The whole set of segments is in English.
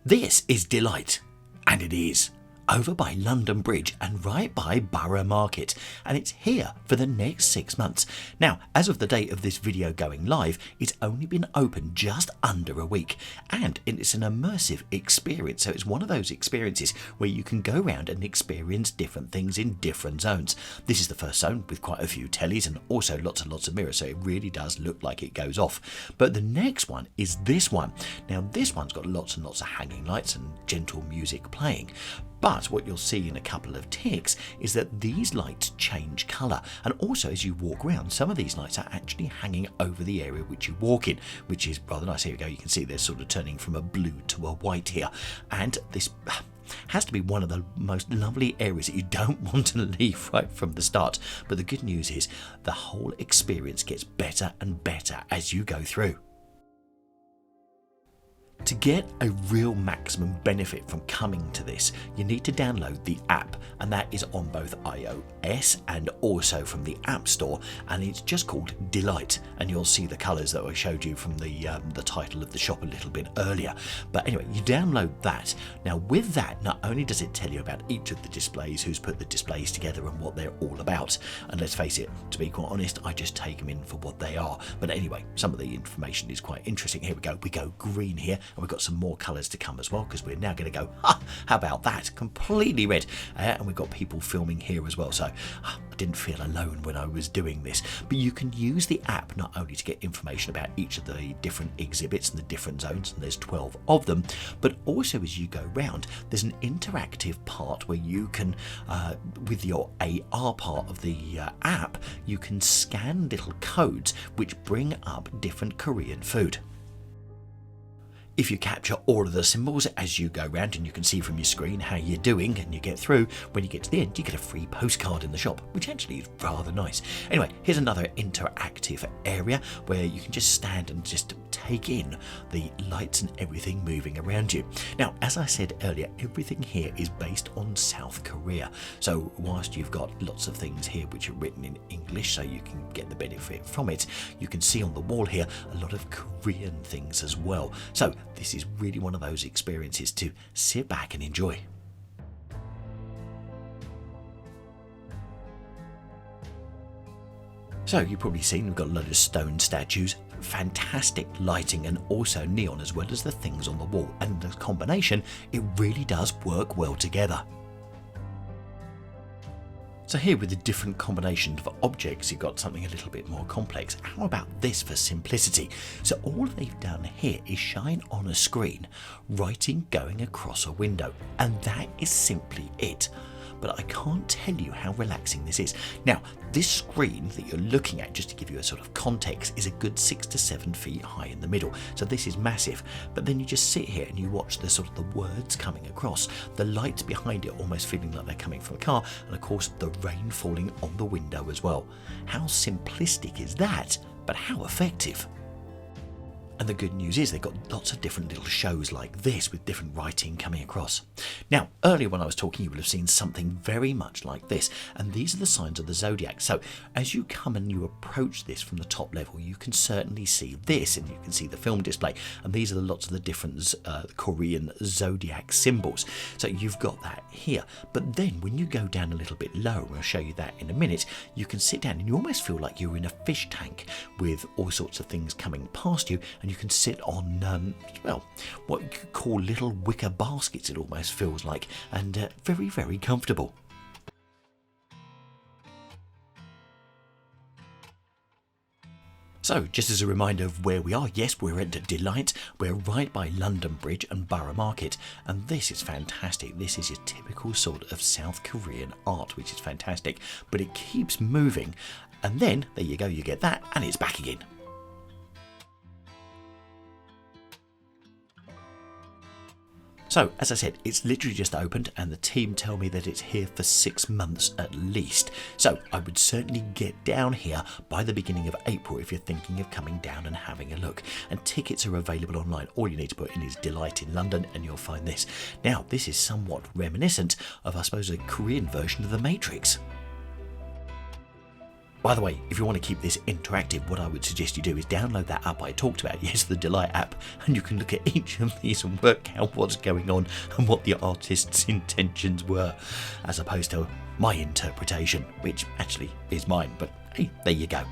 This is Delight, and it is over by London Bridge and right by Borough Market, and it's here for the next 6 months. Now, as of the date of this video going live, it's only been open just under a week, and it's an immersive experience. So it's one of those experiences where you can go around and experience different things in different zones. This is the first zone with quite a few tellies and also lots and lots of mirrors, so it really does look like it goes off. But the next one is this one. Now, this one's got lots and lots of hanging lights and gentle music playing. But what you'll see in a couple of ticks is that these lights change colour, and also as you walk around, some of these lights are actually hanging over the area which you walk in, which is rather nice. Here we go, you can see they're sort of turning from a blue to a white here, and this has to be one of the most lovely areas that you don't want to leave right from the start. But the good news is the whole experience gets better and better as you go through. To get a real maximum benefit from coming to this, you need to download the app, and that is on both iOS and also from the App Store, and it's just called Delight, and you'll see the colours that I showed you from the title of the shop a little bit earlier. But anyway, you download that. Now with that, not only does it tell you about each of the displays, who's put the displays together and what they're all about, and let's face it, to be quite honest, I just take them in for what they are. But anyway, some of the information is quite interesting. Here we go green here. And we've got some more colours to come as well, because we're now going to go, how about that? Completely red. And we've got people filming here as well. So I didn't feel alone when I was doing this. But you can use the app not only to get information about each of the different exhibits and the different zones, and there's 12 of them, but also as you go round, there's an interactive part where you can, with your AR part of the app, you can scan little codes which bring up different Korean food. If you capture all of the symbols as you go round, and you can see from your screen how you're doing and you get through, when you get to the end you get a free postcard in the shop, which actually is rather nice. Anyway, here's another interactive area where you can just stand and just take in the lights and everything moving around you. Now, as I said earlier, everything here is based on South Korea. So whilst you've got lots of things here which are written in English so you can get the benefit from it, you can see on the wall here a lot of Korean things as well. So this is really one of those experiences to sit back and enjoy. So you've probably seen we've got a load of stone statues, fantastic lighting, and also neon, as well as the things on the wall, and the combination, it really does work well together. So here with the different combinations of objects, you've got something a little bit more complex. How about this for simplicity? So all they've done here is shine on a screen, writing going across a window, and that is simply it. But I can't tell you how relaxing this is. Now, this screen that you're looking at, just to give you a sort of context, is a good 6 to 7 feet high in the middle. So this is massive. But then you just sit here and you watch the sort of the words coming across, the lights behind it almost feeling like they're coming from a car, and of course the rain falling on the window as well. How simplistic is that, but how effective? And the good news is they've got lots of different little shows like this with different writing coming across. Now, earlier when I was talking, you would have seen something very much like this, and these are the signs of the zodiac. So as you come and you approach this from the top level, you can certainly see this, and you can see the film display, and these are lots of the different Korean zodiac symbols. So you've got that here. But then when you go down a little bit lower, and I'll show you that in a minute, you can sit down and you almost feel like you're in a fish tank with all sorts of things coming past you, and you can sit on, well, what you could call little wicker baskets, it almost feels like, and very, very comfortable. So, just as a reminder of where we are, yes, we're at Delight. We're right by London Bridge and Borough Market, and this is fantastic. This is your typical sort of South Korean art, which is fantastic, but it keeps moving, and then, there you go, you get that, and it's back again. So, as I said, it's literally just opened, and the team tell me that it's here for 6 months at least. So I would certainly get down here by the beginning of April if you're thinking of coming down and having a look. And tickets are available online. All you need to put in is Delight in London and you'll find this. Now, this is somewhat reminiscent of, I suppose, a Korean version of The Matrix. By the way, if you want to keep this interactive, what I would suggest you do is download that app I talked about, yes, the Delight app, and you can look at each of these and work out what's going on and what the artist's intentions were, as opposed to my interpretation, which actually is mine, but hey, there you go.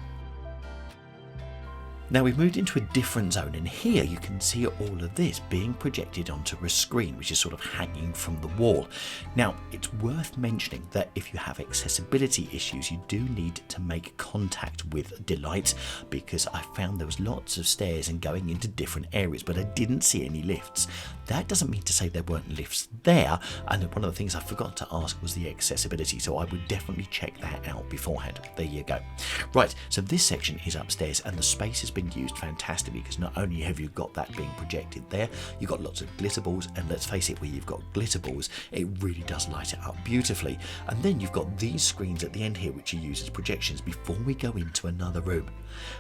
Now we've moved into a different zone, and here you can see all of this being projected onto a screen which is sort of hanging from the wall. Now it's worth mentioning that if you have accessibility issues, you do need to make contact with Delight, because I found there was lots of stairs and going into different areas, but I didn't see any lifts. That doesn't mean to say there weren't lifts there, and one of the things I forgot to ask was the accessibility, so I would definitely check that out beforehand. There you go. Right, so this section is upstairs, and the space has been used fantastically, because not only have you got that being projected there, you've got lots of glitter balls, and let's face it, where you've got glitter balls, it really does light it up beautifully. And then you've got these screens at the end here which you use as projections before we go into another room.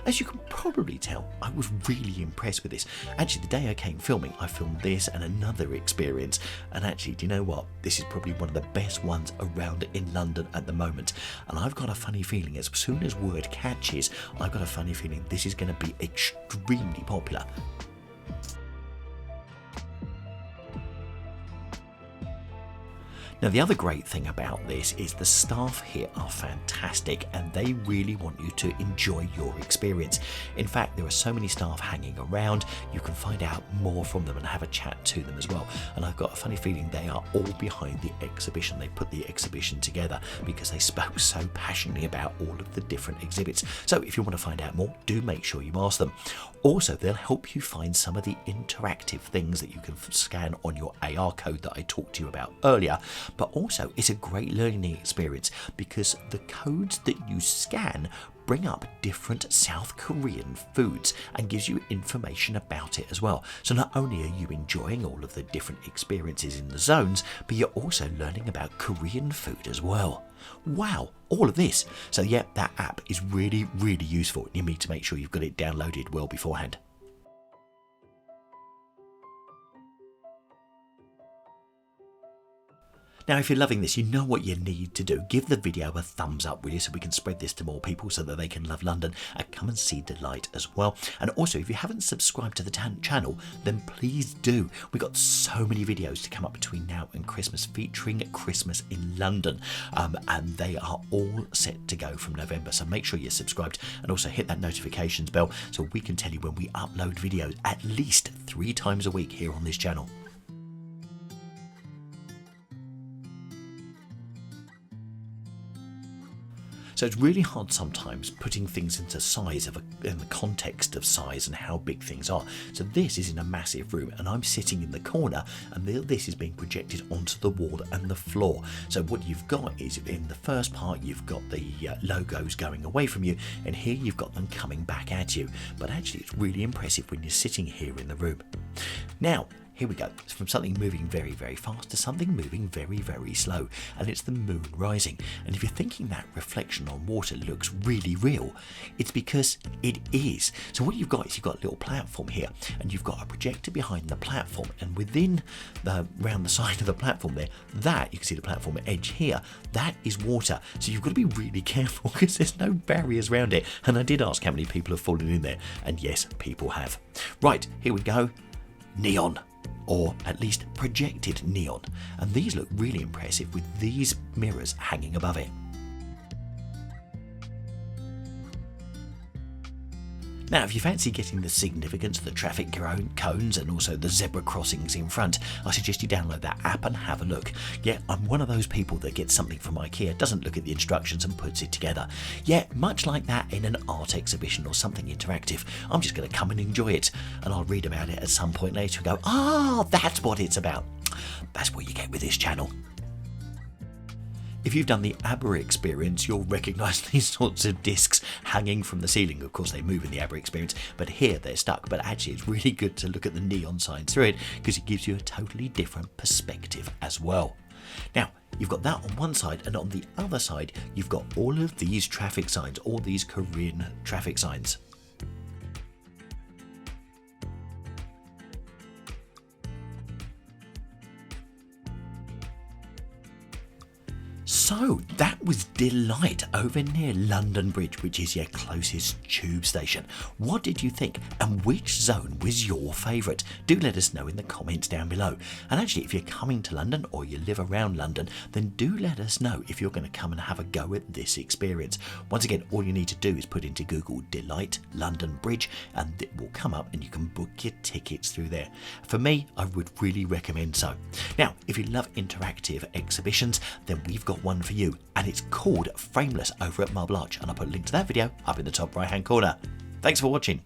As you can probably tell, I was really impressed with this. Actually, the day I came filming, I filmed this and another experience, and actually, do you know what? This is probably one of the best ones around in London at the moment, and I've got a funny feeling as soon as word catches, I've got a funny feeling this is going to be extremely popular. Now the other great thing about this is the staff here are fantastic, and they really want you to enjoy your experience. In fact, there are so many staff hanging around, you can find out more from them and have a chat to them as well. And I've got a funny feeling they are all behind the exhibition. They put the exhibition together because they spoke so passionately about all of the different exhibits. So if you want to find out more, do make sure you ask them. Also, they'll help you find some of the interactive things that you can scan on your AR code that I talked to you about earlier. But also, it's a great learning experience because the codes that you scan bring up different South Korean foods and gives you information about it as well. So not only are you enjoying all of the different experiences in the zones, but you're also learning about Korean food as well. Wow, all of this. So yeah, that app is really, really useful. You need to make sure you've got it downloaded well beforehand. Now, if you're loving this, you know what you need to do. Give the video a thumbs up, will you, so we can spread this to more people so that they can love London, and come and see Delight as well. And also, if you haven't subscribed to the channel, then please do. We've got so many videos to come up between now and Christmas featuring Christmas in London, and they are all set to go from November. So make sure you're subscribed, and also hit that notifications bell so we can tell you when we upload videos at least 3 times a week here on this channel. So it's really hard sometimes putting things into size in the context of size and how big things are. So this is in a massive room, and I'm sitting in the corner, and this is being projected onto the wall and the floor. So what you've got is, in the first part, you've got the logos going away from you, and here you've got them coming back at you. But actually, it's really impressive when you're sitting here in the room. Now, here we go. It's from something moving very, very fast to something moving very, very slow. And it's the moon rising. And if you're thinking that reflection on water looks really real, it's because it is. So what you've got is you've got a little platform here, and you've got a projector behind the platform. And within around the side of the platform there, that, you can see the platform edge here, that is water. So you've got to be really careful because there's no barriers around it. And I did ask how many people have fallen in there. And yes, people have. Right, here we go. Neon. Or at least projected neon, and these look really impressive with these mirrors hanging above it. Now, if you fancy getting the significance of the traffic cones and also the zebra crossings in front, I suggest you download that app and have a look. Yeah, I'm one of those people that gets something from IKEA, doesn't look at the instructions and puts it together. Yeah, much like that in an art exhibition or something interactive. I'm just going to come and enjoy it, and I'll read about it at some point later and go, that's what it's about. That's what you get with this channel. If you've done the ABBA experience, you'll recognise these sorts of discs hanging from the ceiling. Of course, they move in the ABBA experience, but here they're stuck. But actually, it's really good to look at the neon signs through it because it gives you a totally different perspective as well. Now, you've got that on one side, and on the other side, you've got all of these traffic signs, all these Korean traffic signs. So that was Delight over near London Bridge, which is your closest tube station. What did you think, and which zone was your favourite? Do let us know in the comments down below. And actually, if you're coming to London or you live around London, then do let us know if you're going to come and have a go at this experience. Once again, all you need to do is put into Google Delight London Bridge and it will come up and you can book your tickets through there. For me, I would really recommend so. Now, if you love interactive exhibitions, then we've got one for you, and it's called Frameless over at Marble Arch, and I'll put a link to that video up in the top right hand corner. Thanks for watching.